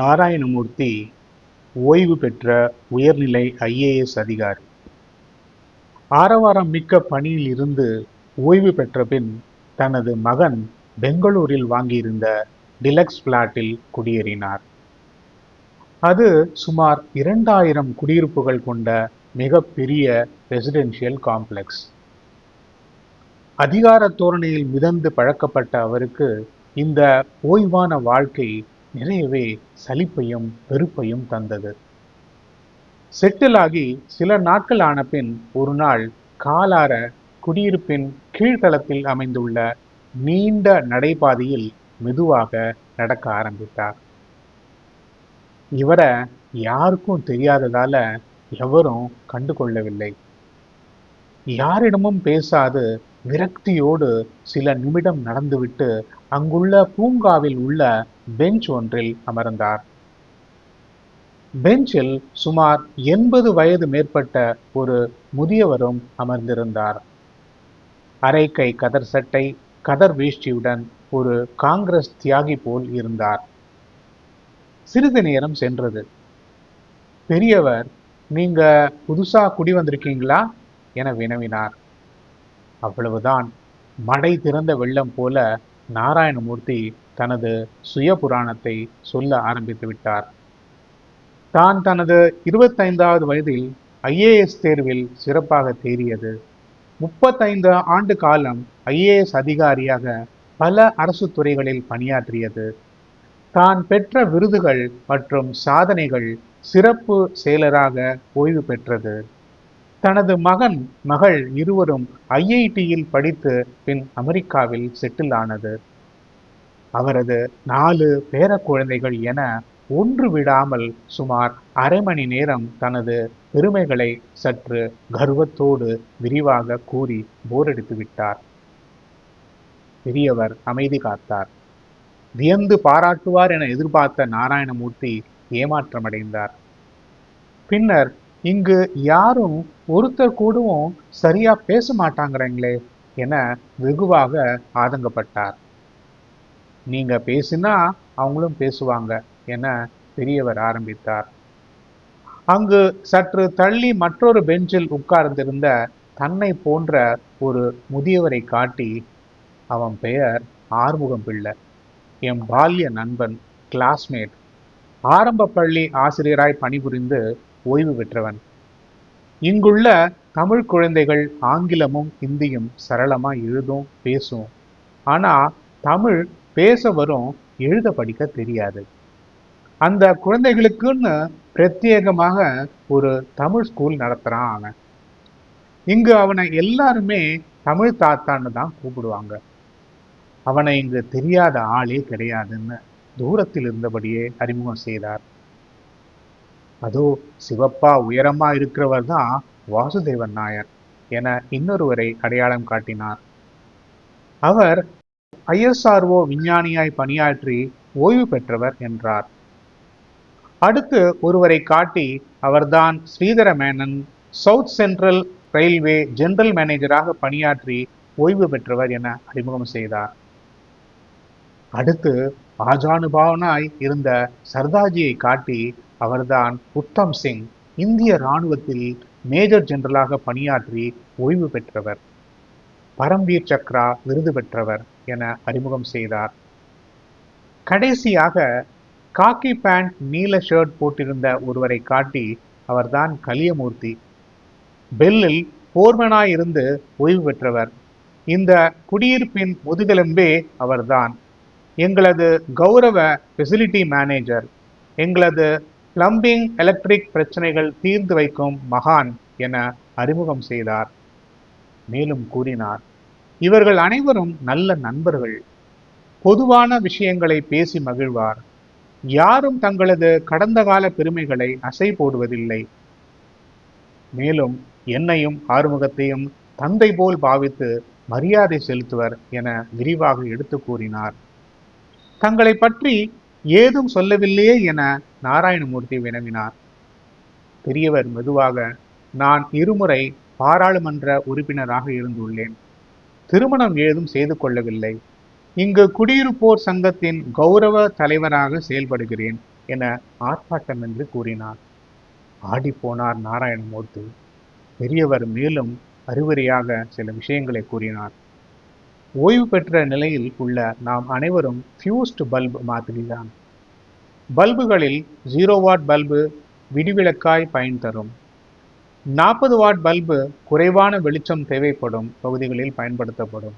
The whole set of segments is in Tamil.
நாராயணமூர்த்தி ஓய்வு பெற்ற உயர்நிலை ஐஏஎஸ் அதிகாரி. ஆரவாரம் மிக்க பணியில் இருந்து ஓய்வு பெற்ற பின் தனது மகன் பெங்களூரில் வாங்கியிருந்த டிலக்ஸ் பிளாட்டில் குடியேறினார். அது சுமார் 2000 குடியிருப்புகள் கொண்ட மிகப்பெரிய ரெசிடென்ஷியல் காம்ப்ளெக்ஸ். அதிகார தோரணையில் மிதந்து பழக்கப்பட்ட அவருக்கு இந்த ஓய்வான வாழ்க்கை நிறையவே சலிப்பையும் வெறுப்பையும் தந்தது. செட்டில் ஆகி சில நாட்கள் ஆன பின் ஒரு நாள் காலார குடியிருப்பின் கீழ்த்தளத்தில் அமைந்துள்ள நீண்ட நடைபாதையில் மெதுவாக நடக்க ஆரம்பித்தார். இவரை யாருக்கும் தெரியாததால எவரும் கண்டு கொள்ளவில்லை. யாரிடமும் பேசாது விரக்தியோடு சில நிமிடம் நடந்துவிட்டு அங்குள்ள பூங்காவில் உள்ள பெஞ்ச் ஒன்றில் அமர்ந்தார். பெஞ்சில் சுமார் 80 வயது மேற்பட்ட ஒரு முதியவரும் அமர்ந்திருந்தார். அரைக்கை கதர் சட்டை, கதர் வேஷ்டியுடன் ஒரு காங்கிரஸ் தியாகி போல் இருந்தார். சிறிது நேரம் சென்றது. பெரியவர், நீங்க புதுசா குடி வந்திருக்கீங்களா என வினவினார். அவ்வளவுதான். மடை திறந்த வெள்ளம் போல நாராயணமூர்த்தி தனது சுய புராணத்தை சொல்ல ஆரம்பித்து விட்டார். தான் தனது 25வது வயதில் ஐஏஎஸ் தேர்வில் சிறப்பாக தேறியது. 35 ஆண்டு காலம் ஐஏஎஸ் அதிகாரியாக பல அரசு துறைகளில் பணியாற்றியது. தான் பெற்ற விருதுகள் மற்றும் சாதனைகள் சிறப்பு செயலராக ஓய்வு பெற்றது. தனது மகன் மகள் இருவரும் ஐஐடியில் படித்து பின் அமெரிக்காவில் செட்டில் ஆனது. அவரது 4 பேர குழந்தைகள் என ஒன்று விடாமல் சுமார் அரை மணி நேரம் தனது பெருமைகளை சற்று கர்வத்தோடு விரிவாக கூறி போரடித்து விட்டார். பெரியவர் அமைதி காத்தார். வியந்து பாராட்டுவார் என எதிர்பார்த்த நாராயணமூர்த்தி ஏமாற்றமடைந்தார். பின்னர், இங்கு யாரும் ஒருத்தர் கூடவும் சரியா பேச மாட்டாங்கிறீங்களே என வெகுவாக ஆதங்கப்பட்டார். நீங்க பேசினா அவங்களும் பேசுவாங்க என பெரியவர் ஆரம்பித்தார். அங்கு சற்று தள்ளி மற்றொரு பெஞ்சில் உட்கார்ந்திருந்த தன்னை போன்ற ஒரு முதியவரை காட்டி, அவன் பெயர் ஆறுமுகம் பிள்ளை, என் பால்ய நண்பன், கிளாஸ்மேட், ஆரம்ப பள்ளி ஆசிரியராய் பணிபுரிந்து ஓய்வு பெற்றவன். இங்குள்ள தமிழ் குழந்தைகள் ஆங்கிலமும் இந்தியும் சரளமா எழுதும் பேசும். ஆனா தமிழ் பேச வரும், எழுத படிக்க தெரியாது. அந்த குழந்தைகளுக்குன்னு பிரத்யேகமாக ஒரு தமிழ் ஸ்கூல் நடத்துறான் அவன். இங்கு அவனை எல்லாருமே தமிழ் தாத்தான்னு தான் கூப்பிடுவாங்க. அவனை இங்கு தெரியாத ஆளே கிடையாதுன்னு தூரத்தில் இருந்தபடியே அறிமுகம் செய்தார். அதோ சிவப்பா உயரமா இருக்கிறவர் தான் வாசுதேவன் நாயர் என இன்னொருவரை அடையாளம் காட்டினார். அவர் ISRO விஞ்ஞானியாய் பணியாற்றி ஓய்வு பெற்றவர் என்றார். அடுத்து ஒருவரை காட்டி, அவர்தான் Sreedhara Menon, south central railway general மேனேஜராக பணியாற்றி ஓய்வு பெற்றவர் என அறிமுகம் செய்தார். அடுத்து ஆஜானுபாவனாய் இருந்த சர்தாஜியை காட்டி, அவர்தான் உத்தம் சிங், இந்திய இராணுவத்தில் மேஜர் ஜெனரலாக பணியாற்றி ஓய்வு பெற்றவர், பரம்வீர் சக்ரா விருது பெற்றவர் என அறிமுகம் செய்தார். கடைசியாக காக்கி பேண்ட் நீல ஷர்ட் போட்டிருந்த ஒருவரை காட்டி, அவர்தான் கலியமூர்த்தி, பெல்லில் போர்மனாய் இருந்து ஓய்வு பெற்றவர். இந்த குடியிருப்பின் முதுகெலும்பே அவர்தான். எங்களது கௌரவ ஃபெசிலிட்டி மேனேஜர், எங்களது பிளம்பிங் எலக்ட்ரிக் பிரச்சனைகள் தீர்ந்து வைக்கும் மகான் என அறிமுகம் செய்தார். மேலும் கூறினார், இவர்கள் அனைவரும் நல்ல நண்பர்கள், பொதுவான விஷயங்களை பேசி மகிழ்வார், யாரும் தங்களது கடந்த கால பெருமைகளை அசை போடுவதில்லை. மேலும் என்னையும் ஆறுமுகத்தையும் தந்தை போல் பாவித்து மரியாதை செலுத்துவர் என விரிவாக எடுத்து கூறினார். தங்களை பற்றி ஏதும் சொல்லவில்லையே என நாராயணமூர்த்தி வினவினார். பெரியவர் மெதுவாக, நான் 2 முறை பாராளுமன்ற உறுப்பினராக இருந்துள்ளேன், திருமணம் ஏதும் செய்து கொள்ளவில்லை, இங்கு குடியிருப்போர் சங்கத்தின் கௌரவ தலைவராக செயல்படுகிறேன் என ஆர்ப்பாட்டம் என்று கூறினார். ஆடிப்போனார் நாராயணமூர்த்தி. பெரியவர் மேலும் அறிவுரையாக சில விஷயங்களை கூறினார். ஓய்வு பெற்ற நிலையில் உள்ள நாம் அனைவரும் ஃபியூஸ்டு பல்ப் மாதிரிதான். பல்புகளில் 0 வாட் பல்பு விடிவிளக்காய் பயன் தரும். 40 வாட் பல்பு குறைவான வெளிச்சம் தேவைப்படும் பகுதிகளில் பயன்படுத்தப்படும்.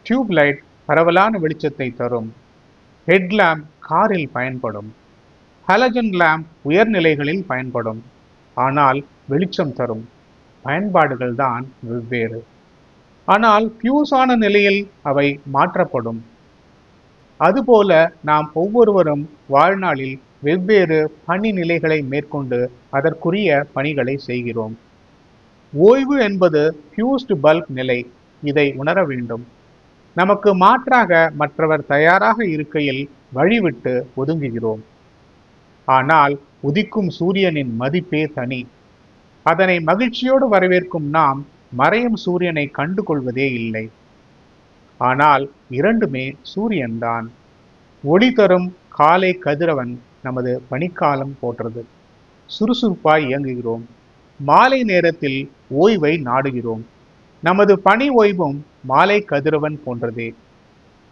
டியூப் லைட் பரவலான வெளிச்சத்தை தரும். ஹெட்லாம்ப் காரில் பயன்படும். ஹலஜன் லேம்ப் உயர்நிலைகளில் பயன்படும். ஆனால் வெளிச்சம் தரும். பயன்பாடுகள் தான் வெவ்வேறு. ஆனால் ஃபியூஸான நிலையில் அவை மாற்றப்படும். அதுபோல நாம் ஒவ்வொருவரும் வாழ்நாளில் வெவ்வேறு பணி நிலைகளை மேற்கொண்டு அதற்குரிய பணிகளை செய்கிறோம். ஓய்வு என்பது ஃபியூஸ்டு பல்ப் நிலை. இதை உணர வேண்டும். நமக்கு மாற்றாக மற்றவர் தயாராக இருக்கையில் வழிவிட்டு ஒதுங்குகிறோம். ஆனால் உதிக்கும் சூரியனின் மதிப்பே தனி. அதனை மகிழ்ச்சியோடு வரவேற்கும் நாம் மறையும் சூரியனை கண்டு கொள்வதே இல்லை. ஆனால் இரண்டுமே சூரியன்தான். ஒளி தரும் காலை கதிரவன் நமது பனிக்காலம் போன்றது. சுறுசுறுப்பாய் இயங்குகிறோம். மாலை நேரத்தில் ஓய்வை நாடுகிறோம். நமது பணி ஓய்வும் மாலை கதிரவன் போன்றதே.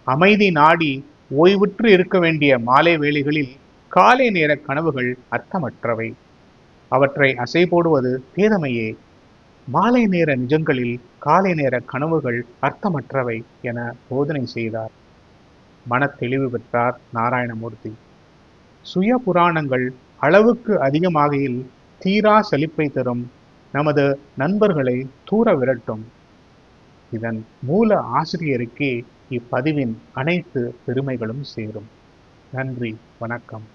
அமைதி நாடி ஓய்வுற்று இருக்க வேண்டிய மாலை வேளைகளில் காலை நேர கனவுகள் அர்த்தமற்றவை. அவற்றை அசை போடுவது பேதமையே. மாலை நேர நிஜங்களில் காலை நேர கனவுகள் அர்த்தமற்றவை என போதனை செய்தார். மனத்தெளிவு பெற்றார் நாராயணமூர்த்தி. சுய புராணங்கள் அளவுக்கு அதிகமாகையில் தீரா சலிப்பை தரும். நமது நண்பர்களை தூர விரட்டும். இதன் மூல ஆசிரியருக்கே இப்பதிவின் அனைத்து பெருமைகளும் சேரும். நன்றி, வணக்கம்.